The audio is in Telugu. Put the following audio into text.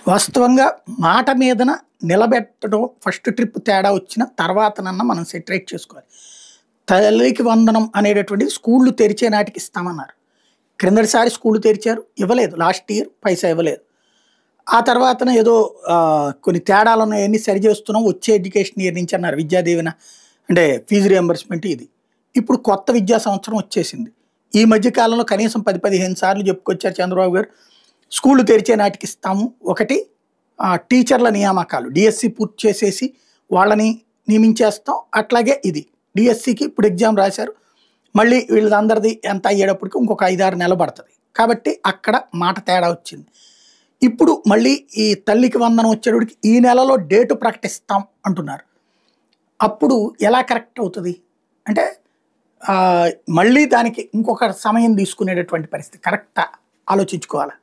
వాస్తవంగా మాట మీదన నిలబెట్టడం ఫస్ట్ ట్రిప్ తేడా వచ్చిన తర్వాతనన్నా మనం సెటరేట్ చేసుకోవాలి. తల్లికి వందనం అనేటటువంటిది స్కూళ్ళు తెరిచే నాటికి ఇస్తామన్నారు. క్రిందటిసారి స్కూళ్ళు తెరిచారు, ఇవ్వలేదు. లాస్ట్ ఇయర్ పైసా ఇవ్వలేదు. ఆ తర్వాతన ఏదో కొన్ని తేడాలున్నాయన్నీ సరిచేస్తున్నాం వచ్చే ఎడ్యుకేషన్ ఇయర్ నుంచి అన్నారు. విద్యా దీవెన అంటే ఫీజు రియంబర్స్మెంట్ ఇది. ఇప్పుడు కొత్త విద్యా సంవత్సరం వచ్చేసింది. ఈ మధ్య కాలంలో కనీసం 10-15 సార్లు చెప్పుకొచ్చారు చంద్రబాబు గారు. స్కూళ్ళు తెరిచే నాటికి ఇస్తాము. ఒకటి టీచర్ల నియామకాలు డిఎస్సి పూర్తి చేసేసి వాళ్ళని నియమించేస్తాం. అట్లాగే ఇది డిఎస్సికి ఇప్పుడు ఎగ్జామ్ రాశారు. మళ్ళీ వీళ్ళందరిది ఎంత అయ్యేటప్పటికి ఇంకొక 5-6 నెలలు పడుతుంది. కాబట్టి అక్కడ మాట తేడా వచ్చింది. ఇప్పుడు మళ్ళీ ఈ తల్లికి వందనం వచ్చేటప్పటికి ఈ నెలలో డేటు ప్రకటిస్తాం అంటున్నారు. అప్పుడు ఎలా కరెక్ట్ అవుతుంది అంటే మళ్ళీ దానికి ఇంకొక సమయం తీసుకునేటటువంటి పరిస్థితి. కరెక్టా ఆలోచించుకోవాలి.